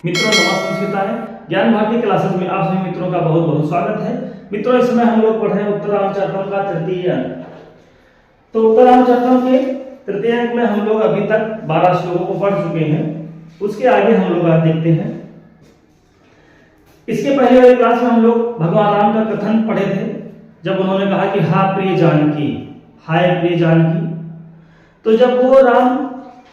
मित्रों नमस्कार ज्ञान भारती क्लासेस में आप सभी मित्रों का बहुत बहुत स्वागत है। मित्रों इस समय हम लोग पढ़ रहे हैं उत्तरांचल का तृतीय अंक। तो उत्तरांचल के तृतीय अंक में हम लोग अभी तक 12 श्लोकों को पढ़ चुके हैं। उसके आगे हम लोग आज देखते हैं। इसके पहले वाली क्लास में हम लोग भगवान राम का कथन पढ़े थे, जब उन्होंने कहा कि हा प्रिय जानकी, हाय प्रिय जानकी। तो जब वो राम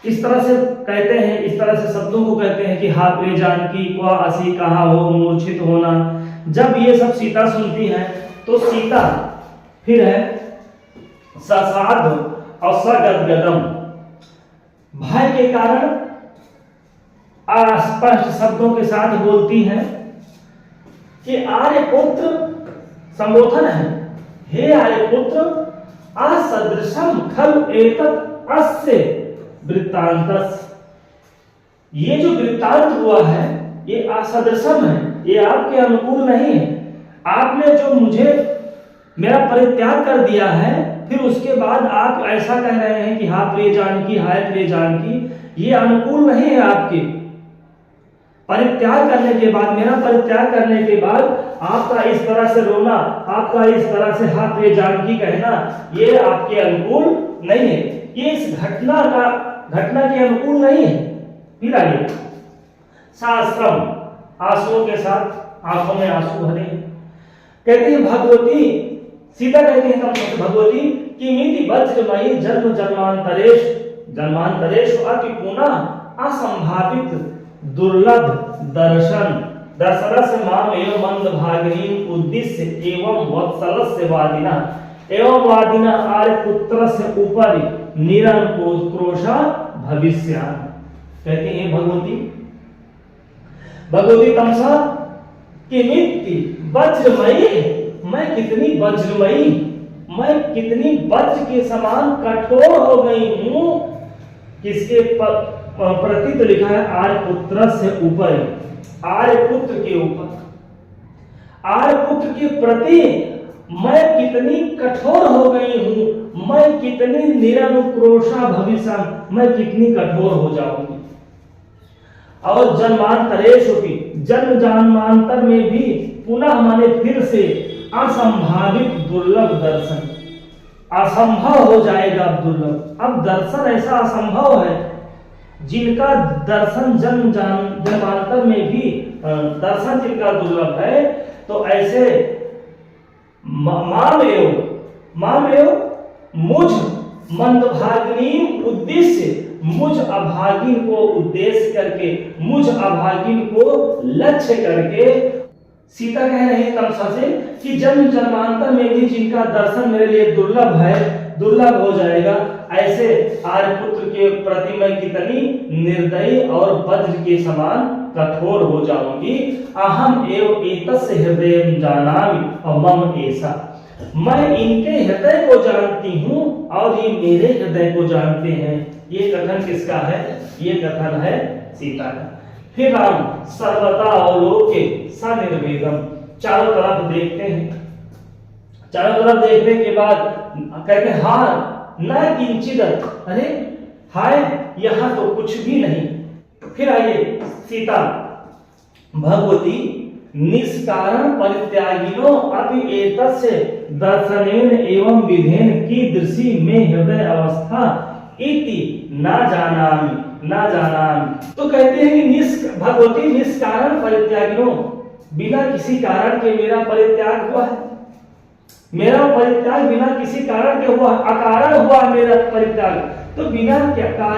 इस तरह से कहते हैं, इस तरह से शब्दों को कहते हैं कि हा प्रिय जानकी क्वा असी कहाँ हो मूर्छित होना, जब ये सब सीता सुनती है तो सीता फिर है ससाध और सगदगदम, भय के कारण अस्पष्ट शब्दों के साथ बोलती है कि आर्य पुत्र, संबोधन है, हे आर्य पुत्र, असदृशम खल एतत् अस्य वृत्तांतस, ये जो वृत्तांत हुआ है ये असदृशम है, ये आपके अनुकूल नहीं है। आपने जो मुझे मेरा परित्याग कर दिया है, फिर उसके बाद आप ऐसा कह रहे हैं कि हा प्रिय जानकी, हाय प्रिय जानकी, ये अनुकूल नहीं है। आपके परित्याग करने के बाद, मेरा परित्याग करने के बाद आपका इस तरह से रोना, आपका इस तरह से हा प्रिय जानकी कहना, ये आपके अनुकूल नहीं है, ये इस घटना के अनुकूल नहीं है। फिर आगे शास्त्रम, आंसुओं के साथ आंखों में आंसू भरे हैं। कहती है भगवती, सीता कहती है तब भगवती कि मिति वज्रमयी जन्म जन्मांतरेश अति पुनः असंभावित दुर्लभ दर्शनस्य माम एवं मंदभागिनी उद्देश्य एवं वत्सलस्य वादिना आर्य पुत्रस्य उपरि निरंकुशा भविष्य। कहते हैं भगवती तमसा कि मिति वज्रमयी, मैं कितनी वज्रमयी, मैं कितनी वज्र के समान कठोर हो गई हूं। किसके प्रति? तो लिखा है आर्य पुत्र से ऊपर, आर्य पुत्र के ऊपर, आर्य पुत्र के प्रति मैं कितनी कठोर हो गई हूं, मैं कितनी निरनुक्रोशा भविष्य, मैं कितनी कठोर हो जाऊंगी। और जन्मांतरेषु भी, जन्म जन्मांतर में भी, पुनः माने फिर से, असंभावित दुर्लभ दर्शन, असंभव हो जाएगा दुर्लभ। अब दर्शन ऐसा असंभव है जिनका दर्शन जन्म जन्मांतर में भी दर्शन जिनका दुर्लभ है, तो ऐसे मामेव मुझ मंदभागिनी उद्देश्य, मुझ अभागिन को उद्देश्य करके, मुझ अभागिन को लक्ष्य करके सीता कह रही है तमसा से कि जन्म जन्मांतर में भी जिनका दर्शन मेरे लिए दुर्लभ है, दुर्लभ हो जाएगा, ऐसे आर्यपुत्र के प्रति मैं कितनी निर्दयी और वज्र के समान कठोर हो जाऊंगी। अहम एव एतस्य हृदयं जानामि और मम ऐसा, मैं इनके हृदय को जानती हूँ और ये मेरे हृदय को जानते हैं। ये कथन किसका है? ये कथन है सीता का। फिर राम सर्वथा अवलोके सनिर्वेदम, चारों तरफ देखते हैं। चारों तरफ देखने के बाद कहते हैं हाँ न किंचित, अरे हाय यहाँ तो कुछ भी नहीं। फिर आइए सीता भगवती निष्कारण परित्यागिनो अपि एतस्य दर्शनेन एवं विधेन कीदृशी में हृदय अवस्था इति न जानामि। तो कहते हैं कि भगवती निष्कारण परित्यागिनो, बिना किसी कारण के मेरा परित्याग हुआ है, मेरा परित्याग बिना किसी कारण के हुआ, अकारण हुआ मेरा परित्याग। तो बिना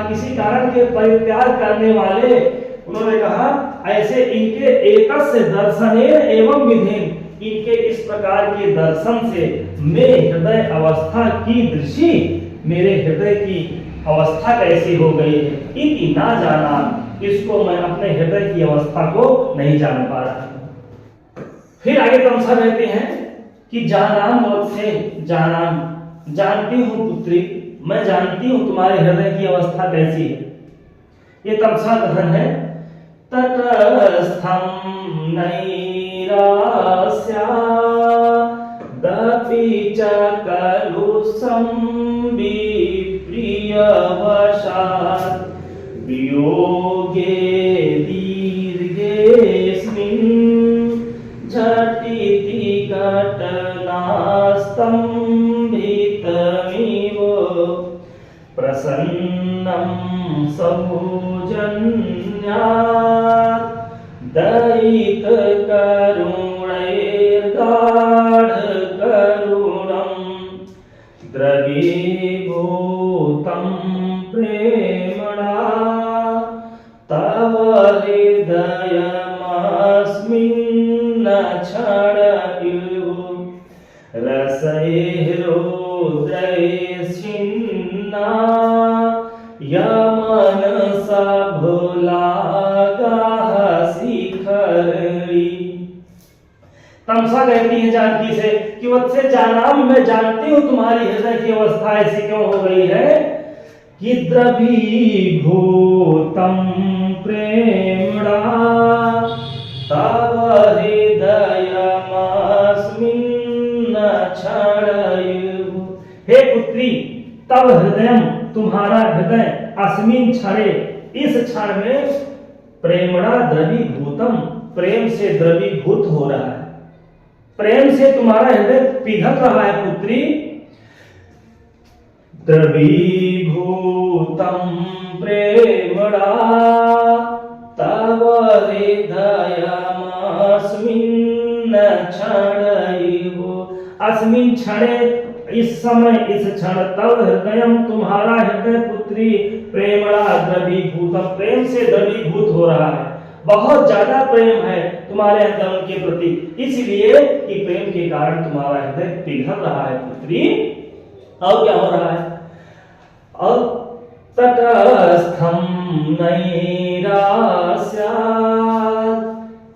किसी कारण के परित्याग करने वाले, उन्होंने कहा ऐसे इनके एकस्य दर्शनेन एवं विधेन, इनके इस प्रकार के दर्शन से मेरे हृदय अवस्था की दृष्टि, मेरे हृदय की अवस्था कैसी हो गई है, इति ना जाना, इसको मैं अपने हृदय की अवस्था को नहीं जान पा रहा हूं। फिर आगे तमसा कहते हैं कि जानाम से जानाम, जानती हूं पुत्री, मैं जानती हूं तुम्हारे हृदय की अवस्था कैसी है। ये तमसा कथन है। तटस्थं नैरास्या दपि च खलु संविप्रियवशात् वियोगे दीर्घे सौजन्यात् दयित करुणैर्गाढ करुणम् द्रवीभूतं प्रेमणा तव हृदयमस्मिन् क्षणयुः रसैर्रौद्रैश्चिन्ना यमनसा भुलागाः शिखरी। तमसा कहती है जानकी से कि वत्से जानाम, मैं जानती हूँ तुम्हारी हृदय की अवस्था ऐसी क्यों हो गई है कि द्रवीभूतं प्रेमणा तव हृदयमस्मिन् क्षणयुः। हे पुत्री, तव हृदयम, तुम्हारा हृदय, अस्मिन क्षणे, इस क्षण में, प्रेमणा द्रवीभूतम, प्रेम से द्रवीभूत हो रहा है, प्रेम से तुम्हारा हृदय पिघल रहा है पुत्री। द्रवीभूतं प्रेमणा तव हृदयमस्मिन् क्षणयुः। अस्मिन् क्षणे, इस समय, इस क्षण, तव हृदयम, तुम्हारा हृदय पुत्री, प्रेमणा द्रवीभूतम, प्रेम से द्रवीभूत हो रहा है, बहुत ज्यादा प्रेम है तुम्हारे अंदर उनके प्रति, इसलिए कि प्रेम के कारण तुम्हारा हृदय पिघल रहा है पुत्री। और क्या हो रहा है? और तटस्थं नैरास्यात्,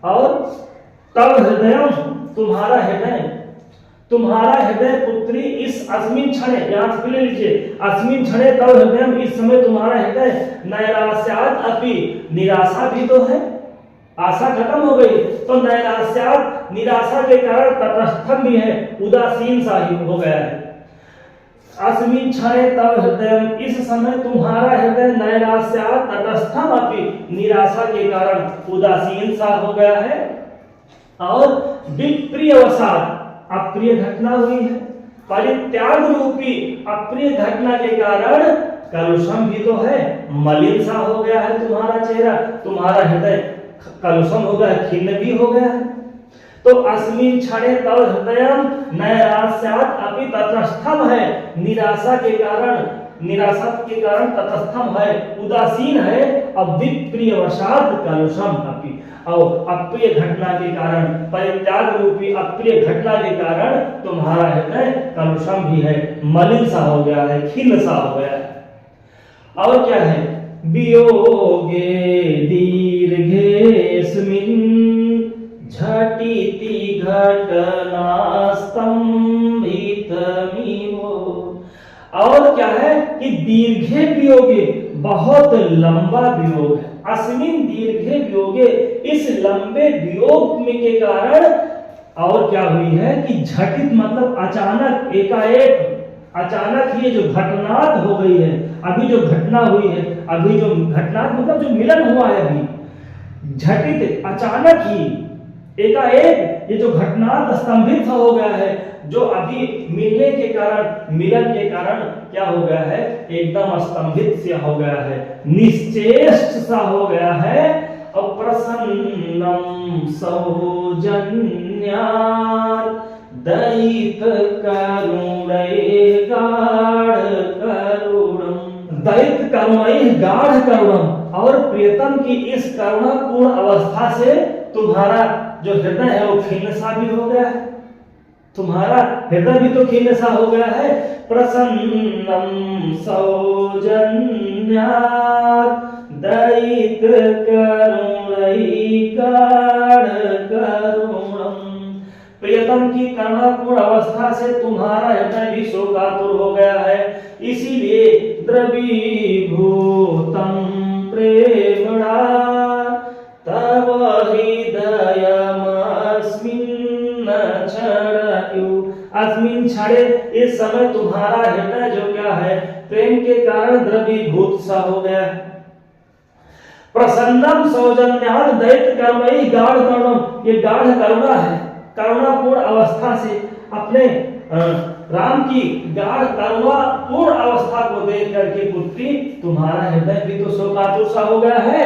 और तव हृदयम, तुम्हारा हृदय, तुम्हारा हृदय पुत्री, इस अस्मिन क्षण, यहां से ले लीजिए, अस्मिन क्षण तव हृदयम, इस समय तुम्हारा हृदय नैरास्यात् अपि, निराशा भी तो है, आशा खत्म हो गई, तो नैरास्यात्, निराशा के कारण तटस्थम भी है, उदासीन सा ही हो गया है। अस्मिन क्षणे तव हृदयम, इस समय तुम्हारा हृदय नैरास्यात् तटस्थम अपि, निराशा के कारण उदासीन सा हो गया है। और विप्रियवशात्, अप्रिय घटना हुई है, परित्याग रूपी अप्रिय घटना के कारण कलुषम भी तो है, मलिन सा हो गया है तुम्हारा चेहरा, तुम्हारा हृदय कलुषम हो गया, खिन्न भी हो गया है। तो अस्मिन क्षणे तव हृदयम नैरास्यात् अपि तटस्थम है, निराशा के कारण तटस्थम है, उदासीन है, और विप्रियवशात् कलुषम अपि, और अप्रिय घटना के कारण, परित्याग रूपी अप्रिय घटना के कारण तुम्हारा हृदय कलुषम भी है, मलिन सा हो गया है, खिन्न सा हो गया है। और क्या है? वियोगे दीर्घेऽस्मिन् झटिति घटनास्तंभितमिव। और क्या है कि दीर्घे वियोगे, बहुत लंबा वियोग है, अस्मिन दीर्घे वियोगे, इस लंबे वियोग में के कारण, और क्या हुई है कि झटित मतलब अचानक, एकाएक, अचानक ही जो घटनात हो गई है, अभी जो घटना हुई है, अभी जो घटनात मतलब जो मिलन हुआ है, अभी झटित अचानक ही एकाएक ये जो घटनात स्तंभित हो गया है, जो अभी मिलने के कारण, मिलन के कारण क्या हो गया है, एकदम स्तंभित से हो गया है, निश्चेष्ट सा हो गया है। और प्रसन्नम सौजन्यात् दयित करुणैः गाढ़ करुणम, दयित करुणैः गाढ़ करुणम, और प्रियतम की इस करुणापूर्ण अवस्था से तुम्हारा जो हृदय है वो खिन्न सा भी हो गया है, तुम्हारा हृदय भी तो खिन्न सा हो गया है। प्रसन्नम सौजन्यात् दयित करुणैः गाढ़ करुणम, प्रियतम की करुणापूर्ण अवस्था से तुम्हारा हृदय भी शोकातुर हो गया है, इसीलिए द्रवीभूतं प्रेमणा तव हृदयमस्मिन् क्षणयु, अस्मिन् क्षणे, इस समय तुम्हारा हृदय जो क्या है, प्रेम के कारण द्रवीभूत सा हो गया है। प्रसन्नम सौजन्यात् दयित करुणैः गाढ़ करुणम, ये गाढ़ करुणा है, करुणापूर्ण अवस्था से अपने राम की गाढ़ करुणा पूर्ण अवस्था को देख करके पुत्री तुम्हारा हृदय भी तो शोकातुर सा हो गया है।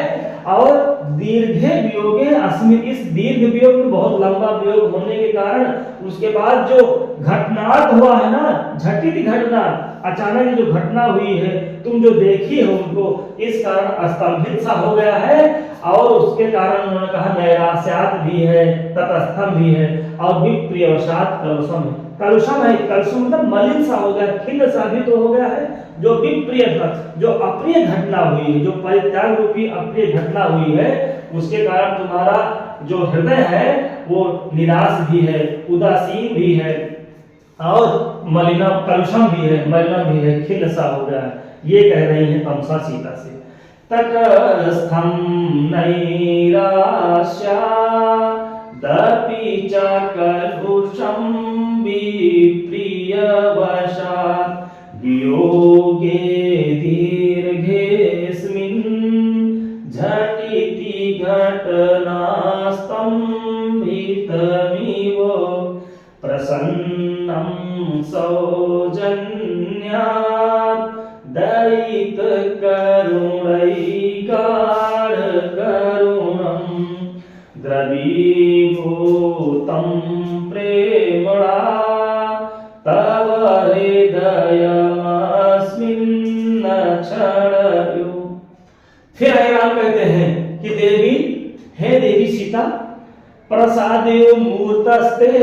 और दीर्घे वियोगे अस्मिन्, इस दीर्घ वियोग में बहुत लंबा वियोग होने के कारण उसके बाद जो घटनार्थ हुआ है ना, झटित घटना, अचानक जो घटना हुई है तुम जो देखी है उनको, इस कारण स्तंभित सा हो गया है। और उसके कारण उन्होंने कहा नैरास्यात भी है, तटस्थम भी है, और विप्रियवशात कलुषम है। कलुषम है, कलुषम मतलब मलिन सा हो गया, खिन्न सा भी तो हो गया है। जो विप्रिय, जो अप्रिय घटना हुई है, जो परित्याग रूपी अप्रिय घटना हुई है, उसके कारण तुम्हारा जो हृदय है वो निराश भी है, उदासीन भी है, और मलिना कलुषम भी है, मलिनम भी है, खिन्न सा हो गया है। ये कह रही है तमसा सीता से। तटस्थं नैराश्या दपि च कलुषं विप्रियवशात् वियोगे दीर्घेऽस्मिन् झटिति घटनास्तम्भितमिव प्रसन्नं सौजन्यात् दयित करुणैकाढ करुणं द्रवीभूतं प्रेमणा तव हृदयमस्मिन् क्षणयो। फिर राम कहते हैं कि देवी, हे देवी सीता, प्रसादेव मूर्तस्ते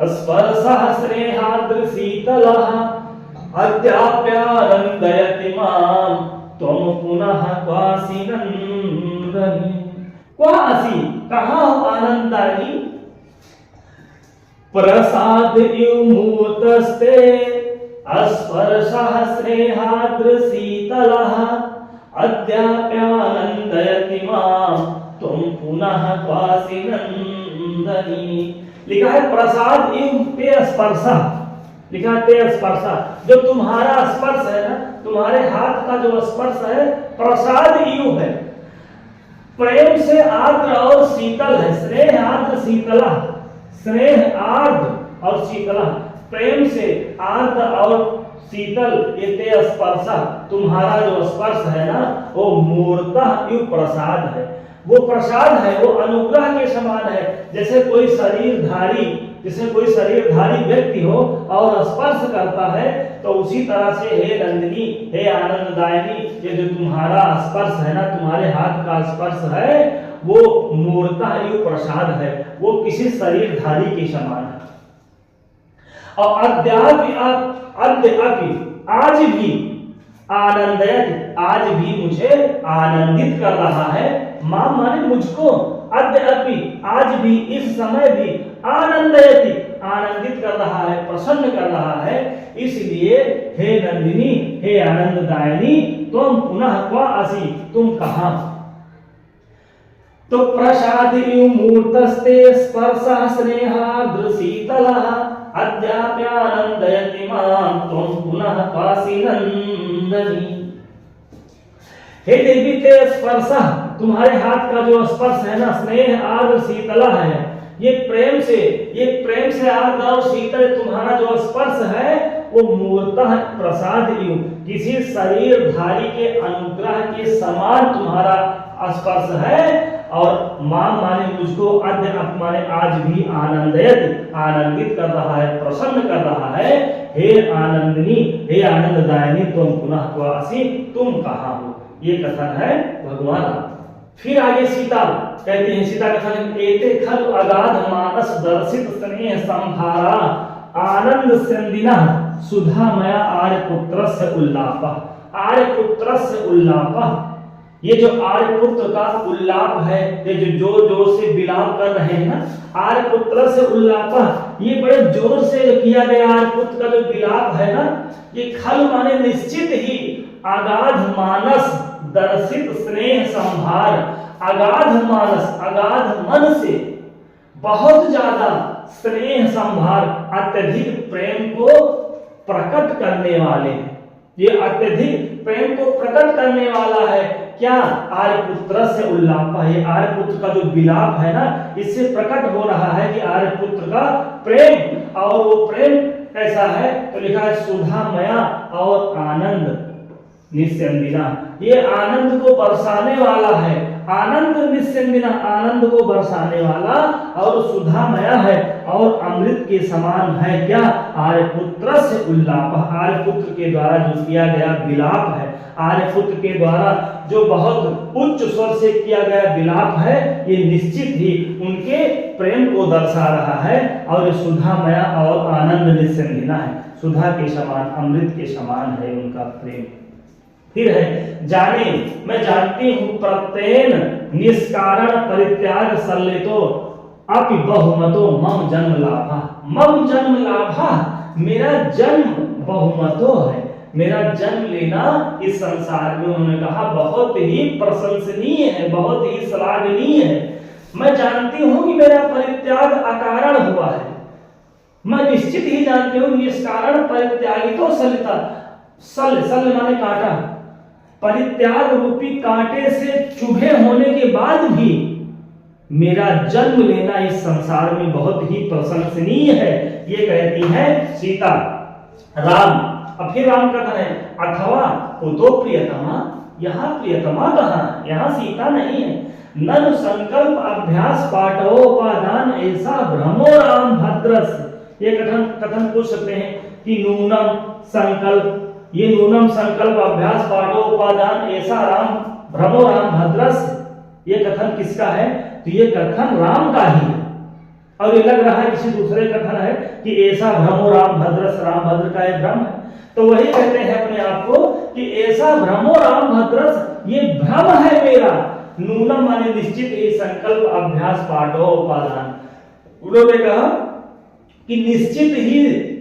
स्पर्शः स्नेहाद्र शीतलः अद्याप्यानन्दयति मां त्वं पुनः क्वासि नन्दनी। क्वासि, कहाँ हो आनंदानी? प्रसाद इव मूर्तस्ते स्पर्शः स्नेहाद्र शीतलः अद्याप्यानन्दयति मां त्वं पुनः क्वासि नन्दनी। लिखा है प्रसाद इव ते स्पर्शः, लिखा है ते स्पर्शः, जो तुम्हारा स्पर्श है ना, तुम्हारे हाथ का जो स्पर्श है प्रसाद इव है, प्रेम से आर्द्र और शीतल है। स्नेह आर्द्र शीतला, स्नेह आर्द्र और शीतला, प्रेम से आर्द्र और शीतल, ये ते स्पर्शः, तुम्हारा जो स्पर्श है ना वो मूर्तः इव प्रसाद है। वो प्रसाद है, वो अनुग्रह के समान है। जैसे कोई शरीरधारी व्यक्ति हो और स्पर्श करता है, तो उसी तरह से हे नंदिनी, हे आनंददायिनी, ये जो तुम्हारा स्पर्श है ना, तुम्हारे हाथ का स्पर्श है, वो मूर्तः इव प्रसाद है, वो किसी शरीरधारी के समान है। और अद्यापि, आज भी आनंदयत, आज भी मुझे आनंदित कर रहा है। मां माने मुझको, अद्यापि आज भी, इस समय भी, आनंदयति आनंदित कर रहा है, प्रसन्न कर रहा है। इसलिए हे नंदिनी, हे आनंददायिनी, तुम पुनः क्वासि, तुम कहां? तो प्रसाद इव मूर्तस्ते स्पर्शः स्नेहाद्र शीतलः अद्याप्यानन्दयति मां त्वं पुनः क्वासि नन्दनी। हे देवी, ते स्पर्शः, तुम्हारे हाथ का जो स्पर्श है ना, स्नेह आर्द्र शीतला है, ये प्रेम से आर्द्र और शीतल तुम्हारा जो स्पर्श है वो मूर्तः प्रसाद इव, किसी शरीरधारी के अनुग्रह के समान तुम्हारा स्पर्श है। और मां माने मुझको, अद्य माने आज भी, आनंदित कर रहा है, प्रसन्न कर रहा है। हे आनंदिनी, हे आनंददायिनी, तुम पुनः क्वासि, तुम कहां हो? ये कथन है भगवान। फिर आगे सीता कहते हैं, सीता कथन, एते खलु अगाध मानस दर्शित स्नेह संभारा आनंद संदिना सुधामया आर्यपुत्रस्य उल्लापः। आर्यपुत्रस्य उल्लापः, ये जो आर्यपुत्र का उल्लाप है, ये जो जोर जोर से विलाप कर रहे हैं ना, आर्यपुत्रस्य उल्लापः, ये बड़े जोर से किया गया आर्यपुत्र का जो विलाप है ना, ये खल माने निश्चित ही, अगाध मानस दर्शित स्नेह संभार, अगाध मानस, अगाध मन से बहुत ज्यादा स्नेह संभार, अत्यधिक प्रेम को प्रकट करने वाले, ये अत्यधिक प्रेम को प्रकट करने वाला है। क्या? आर्यपुत्र से उल्लाप है, आर्यपुत्र का जो विलाप है ना, इससे प्रकट हो रहा है कि आर्यपुत्र का प्रेम, और वो प्रेम कैसा है? तो लिखा है सुधामया और आनंद निस्यंदिना। ये आनंद को बरसाने वाला है, आनंद निस्यंदिना, आनंद को बरसाने वाला, और सुधामया है और अमृत के समान है। क्या? आर्यपुत्र से उल्लाप, आर्यपुत्र के द्वारा जो किया गया विलाप है, आर्यपुत्र के द्वारा जो बहुत उच्च स्वर से किया गया विलाप है, ये निश्चित ही उनके प्रेम को दर्शा रहा है। और ये सुधामया और आनंद निस्यंदिना है, सुधा के समान, अमृत के समान है उनका प्रेम। फिर है जाने, मैं जानती हूं प्रत्येन निष्कारण परित्याग सल्लेतो अपि बहुमतो मम जन्म लाभा। मम जन्म लाभा, मेरा जन्म बहुमतो है, मेरा जन्म लेना इस संसार में उन्होंने कहा बहुत ही प्रशंसनीय है, बहुत ही श्लाघनीय है। मैं जानती हूं कि मेरा परित्याग अकारण हुआ है, मैं निश्चित ही जानती हूं निष्कारण परित्यागितो सलिता, सल माने कांटा, परित्याग रूपी कांटे से चुभे होने के बाद भी मेरा जन्म लेना इस संसार में बहुत ही प्रशंसनीय है। ये कहती है सीता। राम, अब फिर राम का कथन है अथवा कुतो प्रियतमा, यहाँ प्रियतमा कहाँ? यहाँ सीता नहीं है। ननु संकल्प अभ्यास पाठोपादान ऐसा भ्रमो राम भद्रस। ये कथन पूछ सकते हैं कि नूनम संकल्प, ये नूनम संकल्प अभ्यास पाठोपादान ऐसा राम भ्रमो राम भद्रस, ये कथन किसका है? तो ये कथन राम का ही है। और ये लग रहा है किसी दूसरे कथन है कि ऐसा भ्रमो राम भद्रस, राम भद्र का एक भ्रम है। तो वही कहते हैं अपने आप को कि ऐसा भ्रमो राम भद्रस, ये भ्रम है मेरा। नूनम माने निश्चित ही, संकल्प अभ्यास पाठोपादान, उन्होंने कहा कि निश्चित ही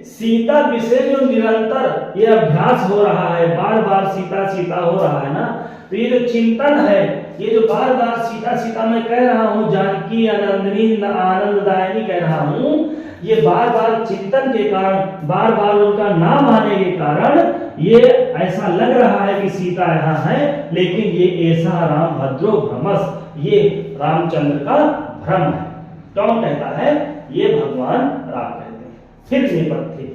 सीता विषय जो निरंतर ये अभ्यास हो रहा है, बार बार सीता सीता हो रहा है ना, तो ये जो चिंतन है, ये जो बार बार सीता सीता मैं कह रहा हूँ, जानकी आनंदनी आनंददायिनी कह रहा हूँ, ये बार बार चिंतन के कारण, बार बार उनका नाम आने के कारण ये ऐसा लग रहा है कि सीता यहाँ है, लेकिन ये ऐसा राम भद्रो भ्रमस, ये रामचंद्र का भ्रम है। कौन कहता है? ये भगवान राम कहते हैं। फिर नेपथ्य,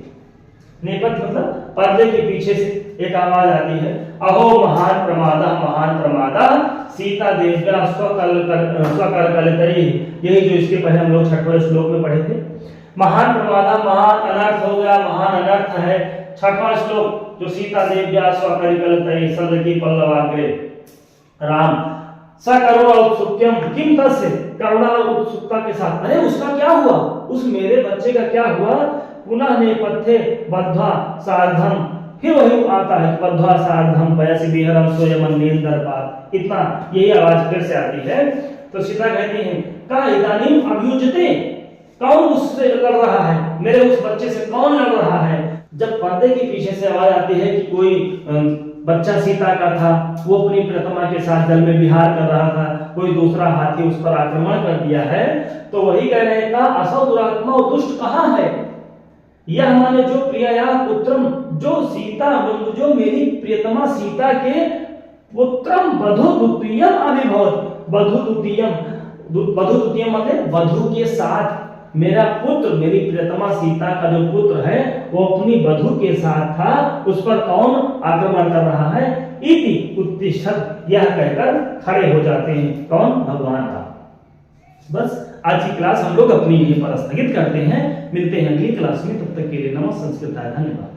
नेपथ्य मतलब पर्दे के पीछे से एक आवाज आती है, अहो महान प्रमादा, महान प्रमादा सीता देव्या स्वकर कलितई। यही जो इसके पहले हम लोग छठवें श्लोक में पढ़े थे। महान प्रमादा, महान अनर्थ हो गया, महान अनर्थ है। छठवां श्लोक जो सीता देव्या स्वकर कलितई सद की पल्लवाग्रे राम सकरुणा उत्सुक्यम किम तस्य, करुणा और उत्सुकता के साथ, अरे उसका क्या हुआ, उस मेरे बच्चे का क्या हुआ? पुनः नेपथ्ये बद्ध्वा सार्धम, फिर वही आता है बद्ध्वा सार्धम पयसि विहरम स्वयं दर्पात। इतना यही आवाज फिर से आती है। तो सीता कहती है का इदानीम अभ्युजते, कौन उससे लड़ रहा है, मेरे उस बच्चे से कौन लड़ रहा है? जब पर्दे के पीछे से आवाज आती है कि कोई बच्चा सीता का था, वो अपनी प्रियतमा के साथ जल में विहार कर रहा था, कोई दूसरा हाथी उस पर आक्रमण कर दिया है, तो वही कह रहे हैं असौ दुरात्मा और दुष्ट कहाँ है? यह माने जो प्रिया पुत्रम, जो सीता, जो मेरी प्रियतमा सीता के पुत्रम वधु द्वितीयम अभिभवत, वधु द्वितीयम, वधु द्वितीयम मतलब वधु के साथ, मेरा पुत्र, मेरी प्रियतमा सीता का जो पुत्र है वो अपनी वधु के साथ था, उस पर कौन आक्रमण कर रहा है? इति उत्तिष्ठत, यह कहकर खड़े हो जाते हैं। कौन? भगवान राम। बस आज की क्लास हम लोग अपनी यहीं पर स्थगित करते हैं, मिलते हैं अगली क्लास में, तब तक के लिए नमः संस्कृताय, धन्यवाद।